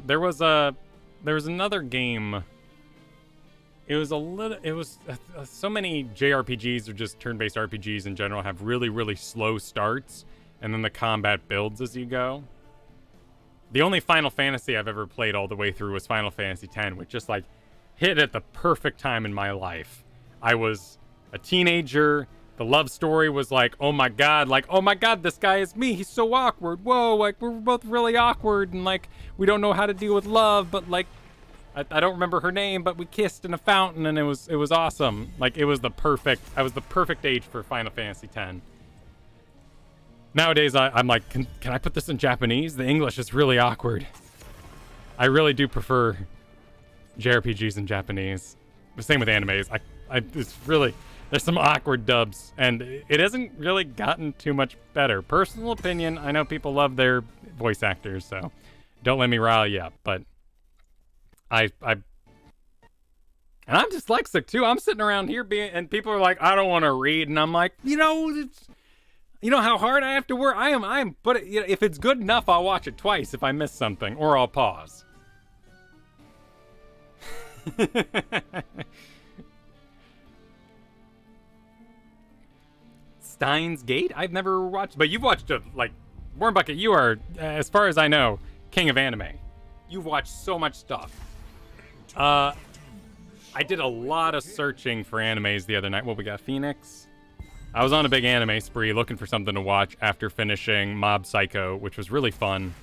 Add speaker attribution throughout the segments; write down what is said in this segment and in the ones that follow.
Speaker 1: there was another game. It was so many JRPGs or just turn-based RPGs in general have really, really slow starts, and then the combat builds as you go. The only Final Fantasy I've ever played all the way through was Final Fantasy X, which just like hit at the perfect time in my life. I was a teenager. The love story was like, oh my god, this guy is me. He's so awkward. Whoa, like we're both really awkward, and like we don't know how to deal with love, but like I don't remember her name, but we kissed in a fountain, and it was awesome. Like I was the perfect age for Final Fantasy X. Nowadays, I'm like, can I put this in Japanese? The English is really awkward. I really do prefer JRPGs in Japanese. The same with animes. It's really, there's some awkward dubs, and it hasn't really gotten too much better. Personal opinion, I know people love their voice actors, so don't let me rile you up, but and I'm dyslexic too. I'm sitting around here and people are like, I don't want to read, and I'm like, you know how hard I have to work. But if it's good enough, I'll watch it twice if I miss something, or I'll pause. Steins Gate? I've never watched, but you've watched it. Like, Warren Bucket, you are, as far as I know, king of anime. You've watched so much stuff. I did a lot of searching for animes the other night. Well, we got Phoenix. I was on a big anime spree looking for something to watch after finishing Mob Psycho, which was really fun.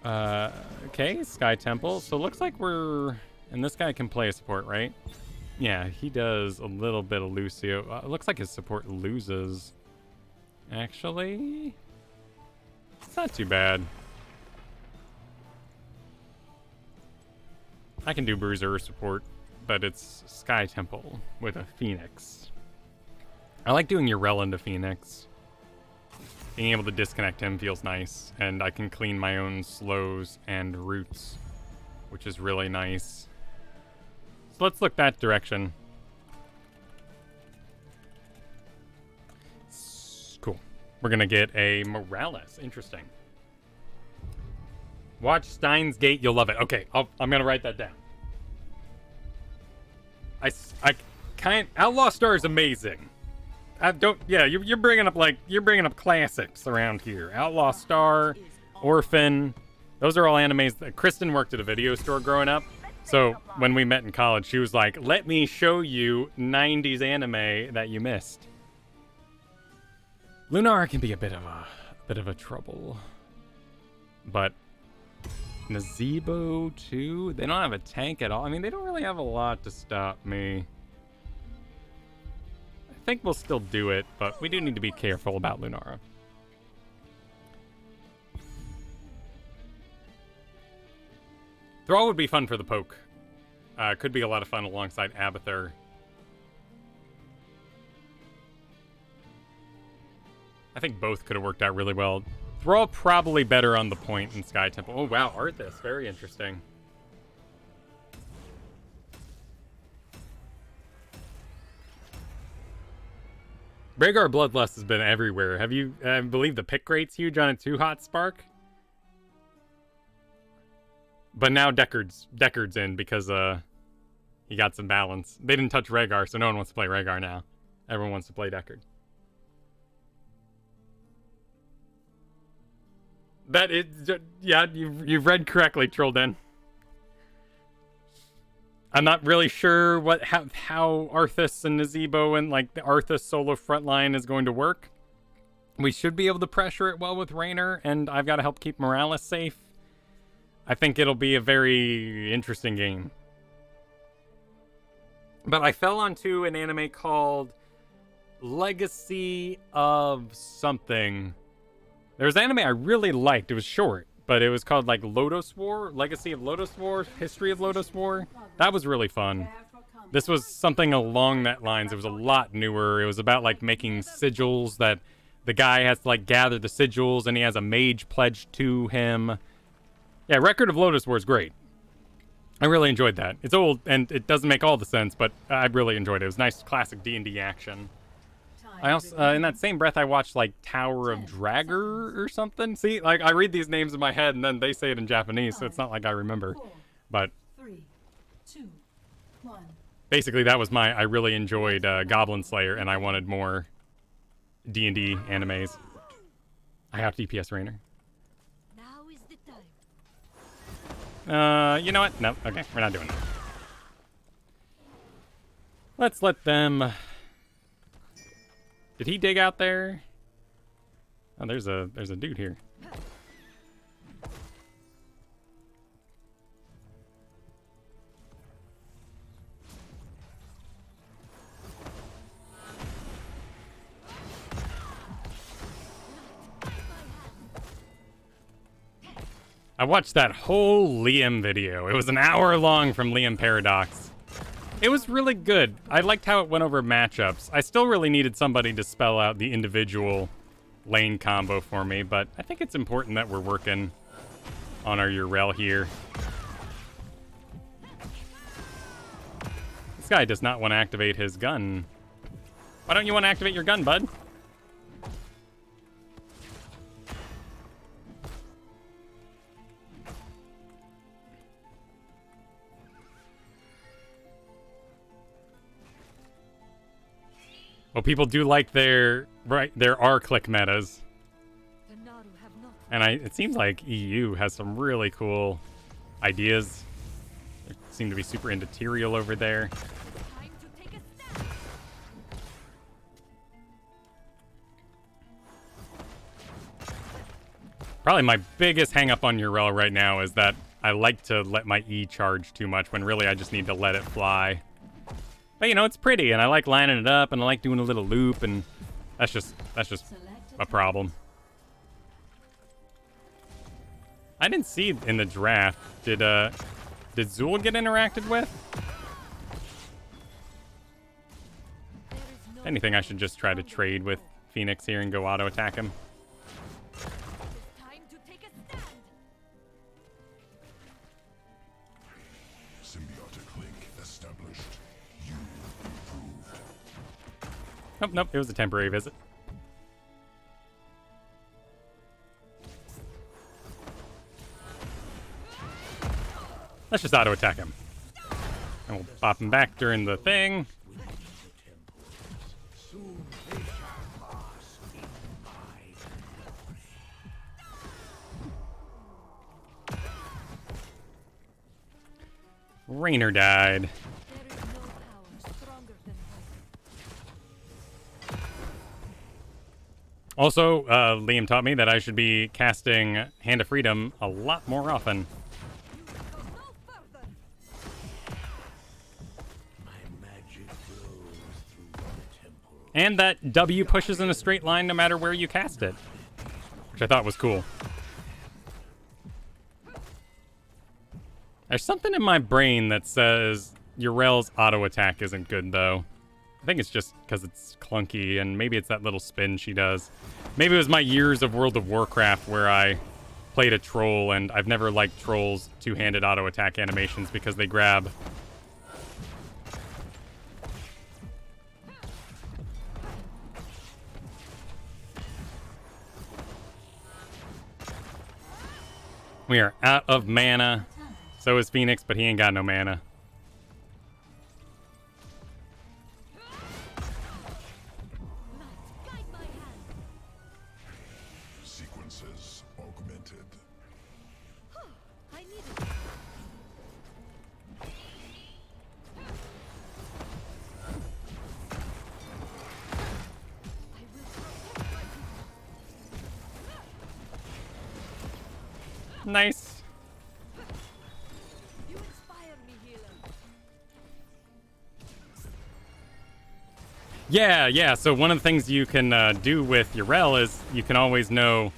Speaker 1: Okay, Sky Temple. So it looks like and this guy can play a support, right? Yeah, he does a little bit of Lucio. It looks like his support loses. Actually, it's not too bad. I can do Bruiser support, but it's Sky Temple with a Phoenix. I like doing Yrel into Phoenix. Being able to disconnect him feels nice, and I can clean my own slows and roots, which is really nice. So let's look that direction. Cool. We're gonna get a Morales. Interesting. Watch Steins Gate, you'll love it. Okay, I'm gonna write that down. Outlaw Star is amazing. You're bringing up classics around here. Outlaw Star, Orphan, those are all animes that Kristen worked at a video store growing up. So when we met in college, she was like, "Let me show you 90s anime that you missed." Lunara can be a bit of a trouble, but Nazebo too. They don't have a tank at all. I mean, they don't really have a lot to stop me. I think we'll still do it, but we do need to be careful about Lunara. Thrall would be fun for the poke. Could be a lot of fun alongside Abathur. I think both could have worked out really well. Thrall probably better on the point in Sky Temple. Oh wow, Arthas, very interesting. Rhaegar Bloodlust has been everywhere. Have you, I believe the pick rate's huge on it too, Hot Spark? But now Deckard's in because he got some balance. They didn't touch Rhaegar, so no one wants to play Rhaegar now. Everyone wants to play Deckard. That is, yeah, you've read correctly, Trollden. I'm not really sure how Arthas and Nazebo and like the Arthas solo frontline is going to work. We should be able to pressure it well with Raynor, and I've got to help keep Morales safe. I think it'll be a very interesting game. But I fell onto an anime called Legacy of something. There was an anime I really liked. It was short, but it was called like Lodoss War, Legacy of Lodoss War, History of Lodoss War. That was really fun. This was something along that lines. It was a lot newer. It was about like making sigils that the guy has to like gather the sigils, and he has a mage pledged to him. Yeah, Record of Lodoss War is great. I really enjoyed that. It's old and it doesn't make all the sense, but I really enjoyed it. It was nice classic D&D action. I also, in that same breath, I watched like Tower of Dragar or something. See, like I read these names in my head and then they say it in Japanese, so it's not like I remember. But basically, that was I really enjoyed Goblin Slayer, and I wanted more D&D animes. I have DPS Rainer.
Speaker 2: Now is the time.
Speaker 1: You know what? No, okay, we're not doing that. Let's let them... Did he dig out there? Oh, there's a dude here. I watched that whole Liam video. It was an hour long from Liam Paradox. It was really good. I liked how it went over matchups. I still really needed somebody to spell out the individual lane combo for me, but I think it's important that we're working on our Yrel here. This guy does not want to activate his gun. Why don't you want to activate your gun, bud? Well, people do like their R-click metas. And it seems like EU has some really cool ideas. They seem to be super into Tyrael over there. Probably my biggest hang-up on Yrel right now is that I like to let my E charge too much when really I just need to let it fly. But, you know, it's pretty, and I like lining it up, and I like doing a little loop, and that's just a problem. I didn't see in the draft. Did Zool get interacted with? If anything, I should just try to trade with Phoenix here and go auto attack him. Nope, nope, it was a temporary visit. Let's just auto-attack him. And we'll pop him back during the thing. Rainer died. Also, Liam taught me that I should be casting Hand of Freedom a lot more often. And that W pushes in a straight line no matter where you cast it, which I thought was cool. There's something in my brain that says Yrel's auto attack isn't good, though. I think it's just because it's clunky, and maybe it's that little spin she does. Maybe it was my years of World of Warcraft where I played a troll, and I've never liked trolls' two-handed auto attack animations because they grab. We are out of mana. So is Phoenix, but he ain't got no mana.
Speaker 3: Sequences augmented.
Speaker 1: Nice. Yeah, so one of the things you can do with Yrel is you can always know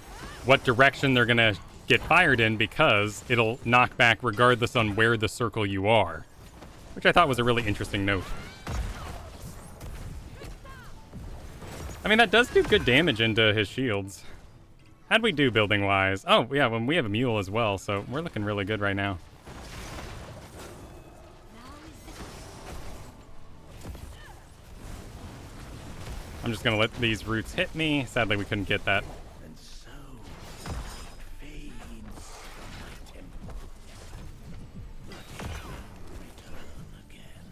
Speaker 1: what direction they're going to get fired in because it'll knock back regardless on where the circle you are, which I thought was a really interesting note. I mean, that does do good damage into his shields. How'd we do building-wise? Oh, yeah, when we have a mule as well, so we're looking really good right now. I'm just gonna let these roots hit me. Sadly, we couldn't get that.
Speaker 4: And so fades from my temple. But it will return again.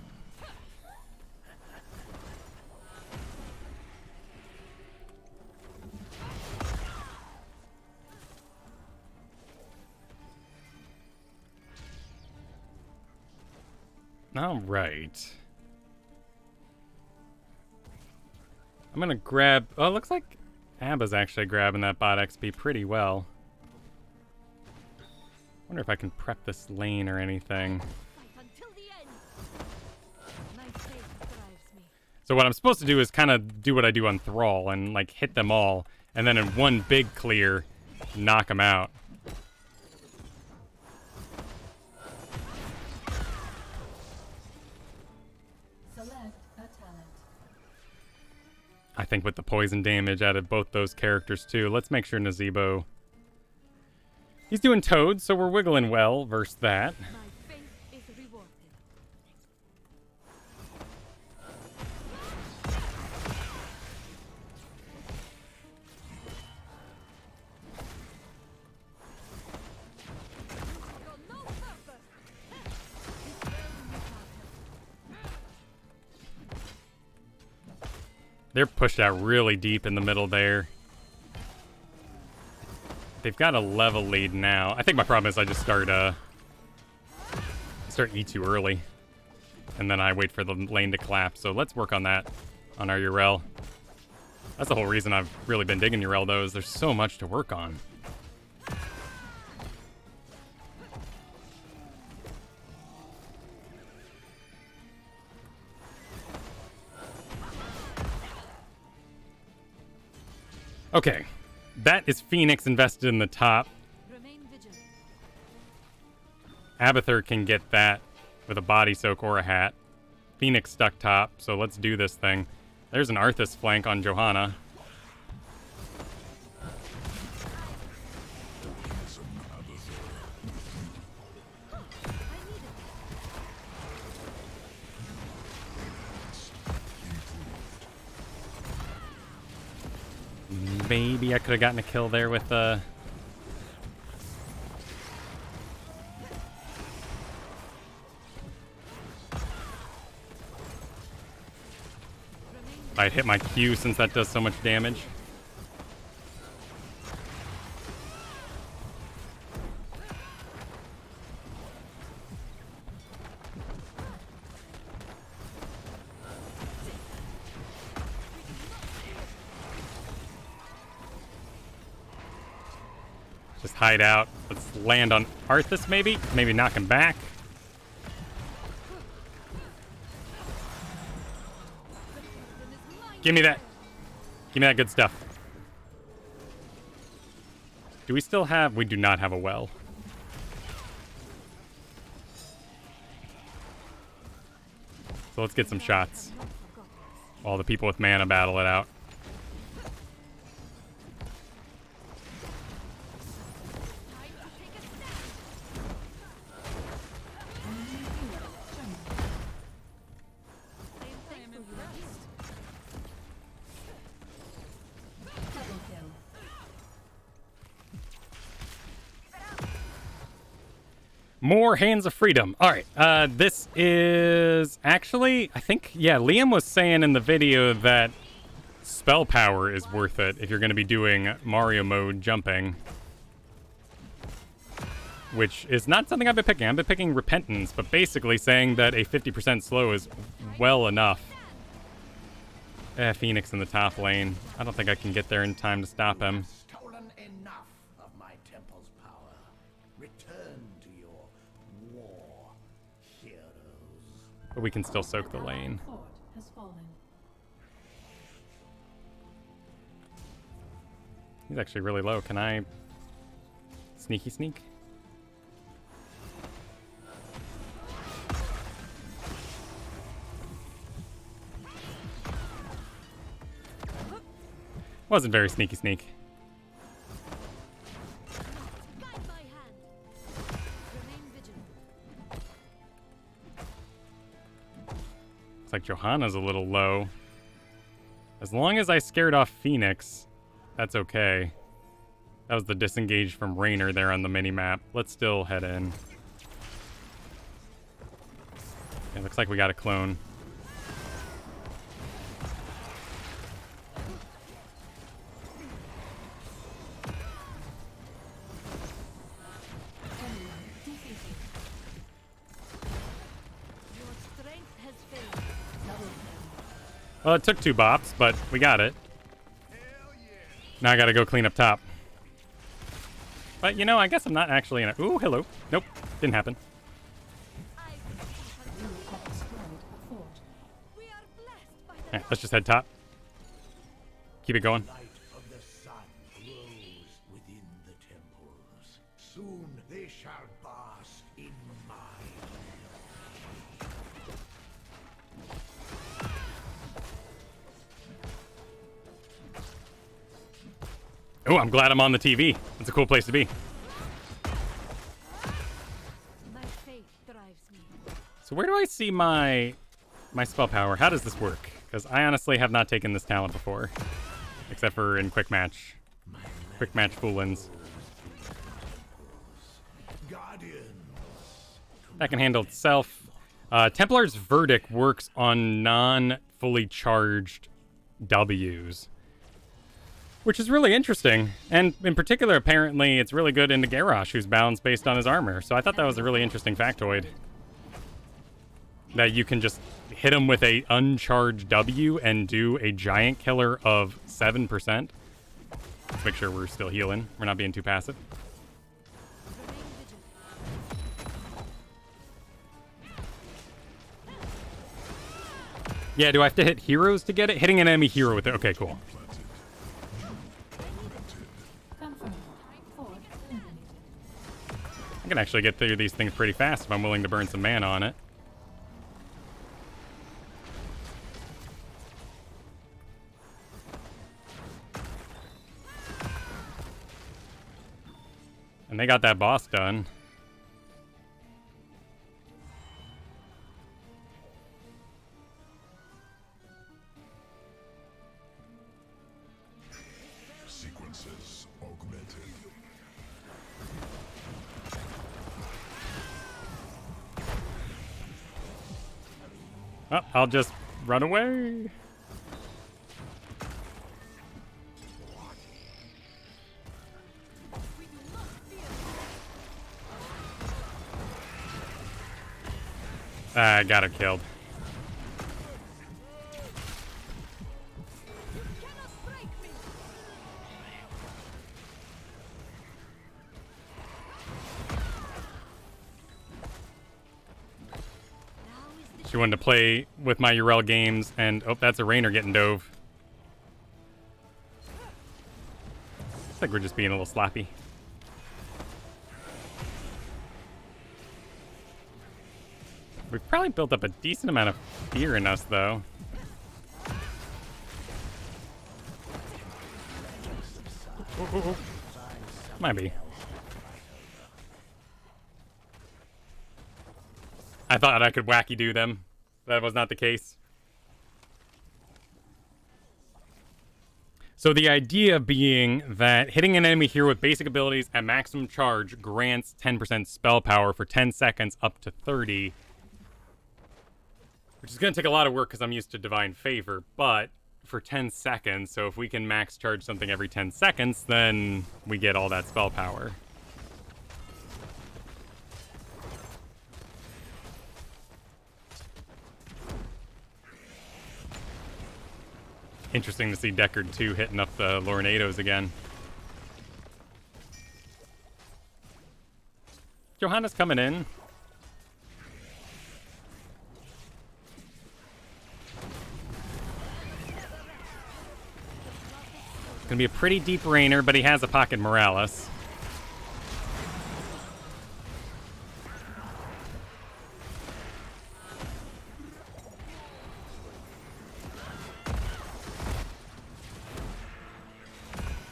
Speaker 1: All right. I'm gonna grab... Oh, it looks like Abba's actually grabbing that bot XP pretty well. Wonder if I can prep this lane or anything.
Speaker 2: Fight until the end. My faith drives me.
Speaker 1: So what I'm supposed to do is kind of do what I do on Thrall and like hit them all, and then in one big clear, knock them out.
Speaker 5: Select a talent.
Speaker 1: I think with the poison damage out of both those characters too. Let's make sure Nazebo... He's doing Toad, so we're wiggling well versus that.
Speaker 2: My faith is rewarded. For no purpose.
Speaker 1: They're pushed out really deep in the middle there. They've got a level lead now. I think my problem is I just start E too early. And then I wait for the lane to collapse. So let's work on that on our Yrel. That's the whole reason I've really been digging Yrel, though, is there's so much to work on. Okay. That is Phoenix invested in the top.
Speaker 2: Remain vigilant.
Speaker 1: Abathur can get that with a body soak or a hat. Phoenix stuck top, so let's do this thing. There's an Arthas flank on Johanna. Maybe I could have gotten a kill there with I'd hit my Q since that does so much damage. Just hide out. Let's land on Arthas maybe. Maybe knock him back. Give me that. Give me that good stuff. Do we still have... We do not have a well. So let's get some shots. While the people with mana battle it out. More Hands of Freedom. All right, this is actually, I think, yeah, Liam was saying in the video that spell power is worth it if you're going to be doing Mario mode jumping. Which is not something I've been picking. I've been picking Repentance, but basically saying that a 50% slow is well enough. Phoenix in the top lane. I don't think I can get there in time to stop him.
Speaker 4: Stolen enough of my temple's power. Return to your war heroes.
Speaker 1: But we can still soak the lane.
Speaker 5: Fort has fallen.
Speaker 1: He's actually really low. Can I sneaky sneak? Wasn't very sneaky sneak.
Speaker 2: Guide my hand. Remain vigilant.
Speaker 1: Looks like Johanna's a little low. As long as I scared off Phoenix, that's okay. That was the disengage from Raynor there on the mini-map. Let's still head in. It looks like we got a clone.
Speaker 2: Your strength has failed.
Speaker 1: Well, it took 2 bops, but we got it. Now I gotta go clean up top. But, you know, I guess I'm not actually in a... Ooh, hello. Nope, didn't happen.
Speaker 5: You have destroyed a fort.
Speaker 2: We are blessed by the
Speaker 1: Alright, let's just head top. Keep it going.
Speaker 4: Light of the sun grows within the temples. Soon they shall bask in mine.
Speaker 1: Oh, I'm glad I'm on the TV. That's a cool place to be.
Speaker 2: my faith drives me.
Speaker 1: So where do I see my spell power? How does this work? Because I honestly have not taken this talent before. Except for in Quick Match. Quick Match Foolins.
Speaker 4: Guardians.
Speaker 1: That can handle itself. Templar's Verdict works on non-fully charged Ws. Which is really interesting. And in particular, apparently, it's really good into Garrosh, who's balanced based on his armor. So I thought that was a really interesting factoid. That you can just hit him with a uncharged W and do a giant killer of 7%. Let's make sure we're still healing. We're not being too passive.
Speaker 2: Remain vigilant.
Speaker 1: Yeah, do I have to hit heroes to get it? Hitting an enemy hero with it. Okay, cool.
Speaker 5: Confirmed. Fort eliminated.
Speaker 1: I can actually get through these things pretty fast if I'm willing to burn some mana on it. And they got that boss done.
Speaker 3: Sequences augmented.
Speaker 1: Oh, I'll just run away. I got her killed.
Speaker 2: Cannot break me. Now is the
Speaker 1: She wanted to play with my Yrel games, and oh, that's a Raynor getting dove. Looks like we're just being a little sloppy. We've probably built up a decent amount of fear in us, though. Ooh. Might be. I thought I could wacky do them. That was not the case. So the idea being that hitting an enemy here with basic abilities at maximum charge grants 10% spell power for 10 seconds up to 30. Which is going to take a lot of work because I'm used to Divine Favor, but for 10 seconds, so if we can max charge something every 10 seconds, then we get all that spell power. Interesting to see Deckard 2 hitting up the Lornados again. Johanna's coming in. Gonna be a pretty deep Raynor, but he has a pocket Morales.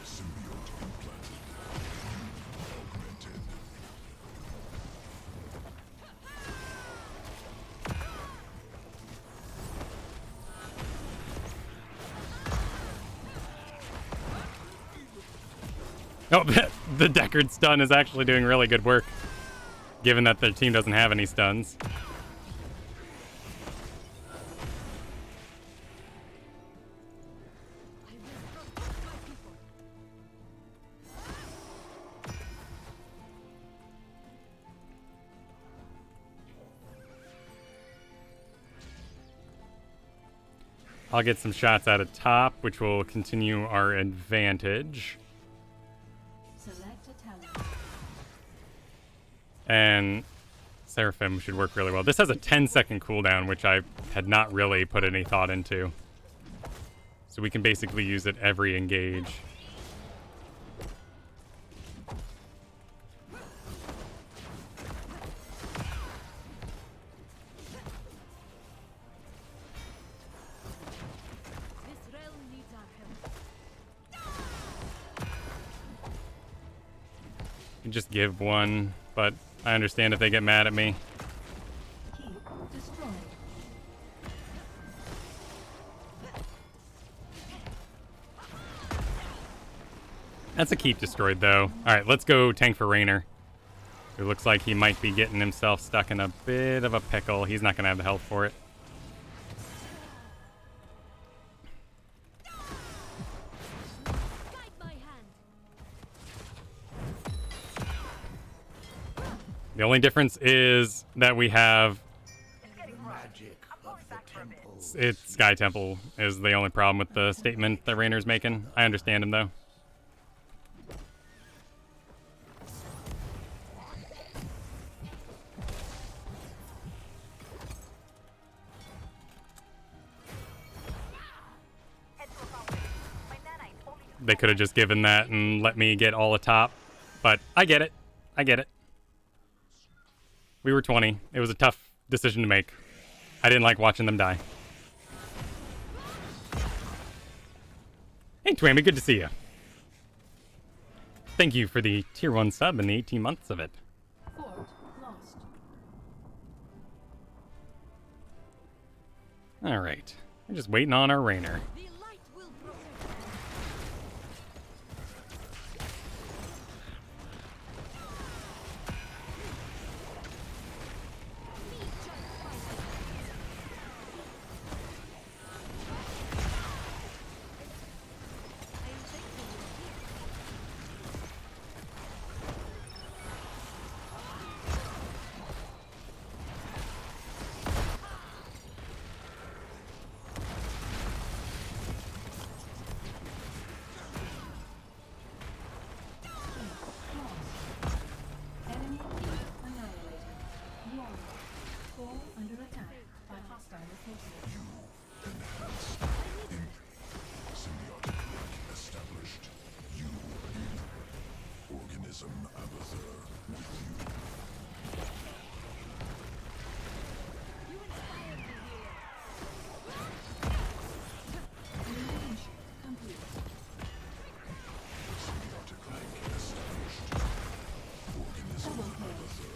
Speaker 3: Symbiote implanted. Augmented.
Speaker 1: Oh, the Deckard stun is actually doing really good work, given that their team doesn't have any stuns. I'll get some shots out of top, which will continue our advantage.
Speaker 5: Select a talent.
Speaker 1: And Seraphim should work really well. This has a 10-second cooldown, which I had not really put any thought into. So we can basically use it every engage.
Speaker 2: This realm needs our help.
Speaker 1: You can just give one, but I understand if they get mad at me.
Speaker 5: Keep destroyed.
Speaker 1: That's a keep destroyed, though. All right, let's go tank for Raynor. It looks like he might be getting himself stuck in a bit of a pickle. He's not going to have the health for it.
Speaker 2: Guide my hand.
Speaker 1: The only difference is that we have...
Speaker 4: Magic of the temples.
Speaker 1: It's Sky Temple is the only problem with the statement that Raynor's making. I understand him, though. They could have just given that and let me get all atop. But I get it. I get it. We were 20. It was a tough decision to make. I didn't like watching them die. Hey, Twammy, good to see you. Thank you for the tier 1 sub and the 18 months of it.
Speaker 5: Fort lost.
Speaker 1: All right. We're just waiting on our Raynor.
Speaker 2: The light will grow.
Speaker 5: Enemy keep annihilated. Warrior. Fall under attack by hostile associates.
Speaker 3: Symbiotic link established. You organism Abathur with you.
Speaker 5: Elimination complete.
Speaker 3: Symbiotic link established. Organism Abathur with you.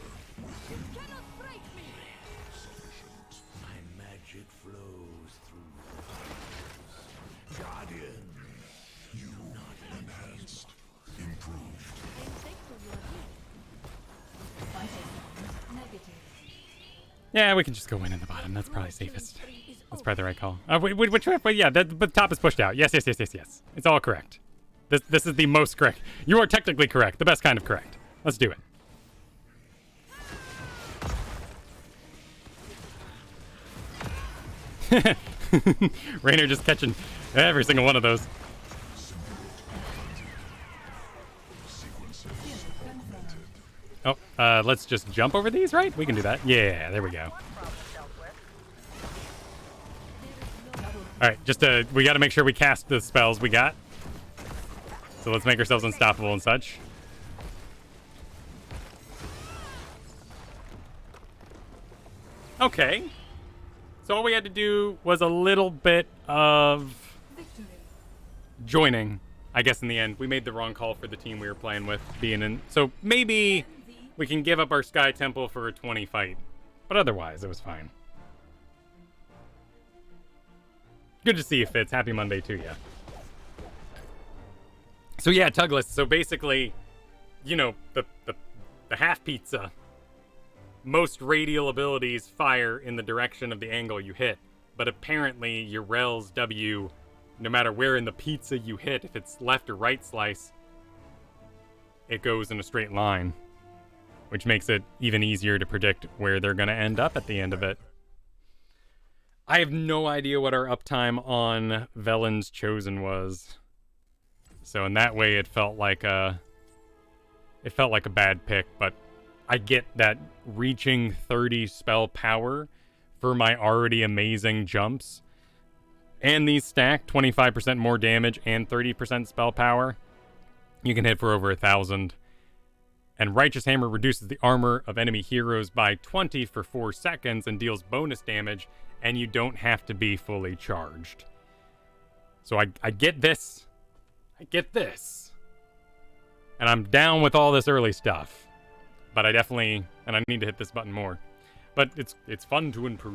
Speaker 2: Cannot break me.
Speaker 3: Sufficient.
Speaker 4: My magic flows through the fires. Guardian,
Speaker 3: You enhanced. Improved.
Speaker 2: I am thankful you are here.
Speaker 5: Vital signs negative.
Speaker 1: Yeah, we can just go in at the bottom. That's probably safest. That's probably the right call. Which way? But yeah, the top is pushed out. Yes. It's all correct. This is the most correct. You are technically correct. The best kind of correct. Let's do it. Raynor just catching every single one of those.
Speaker 3: Sequences
Speaker 1: Oh, let's just jump over these, right? We can do that. Yeah, there we go. All right, we got to make sure we cast the spells we got. So let's make ourselves unstoppable and such. Okay. So all we had to do was a little bit of
Speaker 5: Victory.
Speaker 1: joining. I guess in the end, we made the wrong call for the team we were playing with being in. So maybe we can give up our Sky Temple for a 20 fight. But otherwise, it was fine. Good to see you, Fitz. Happy Monday to you. So yeah, Tugless. So basically, you know, the half pizza. Most radial abilities fire in the direction of the angle you hit, but apparently Yrel's W, no matter where in the pizza you hit, if it's left or right slice, it goes in a straight line, which makes it even easier to predict where they're going to end up at the end of it. I have no idea what our uptime on Velen's Chosen was. So in that way, it felt like a bad pick, but I get that reaching 30 spell power for my already amazing jumps, and these stack 25% more damage and 30% spell power, you can hit for over 1,000. And Righteous Hammer reduces the armor of enemy heroes by 20 for 4 seconds and deals bonus damage, and you don't have to be fully charged. So I get this. I get this. And I'm down with all this early stuff. But I definitely, and I need to hit this button more. But it's fun to improve.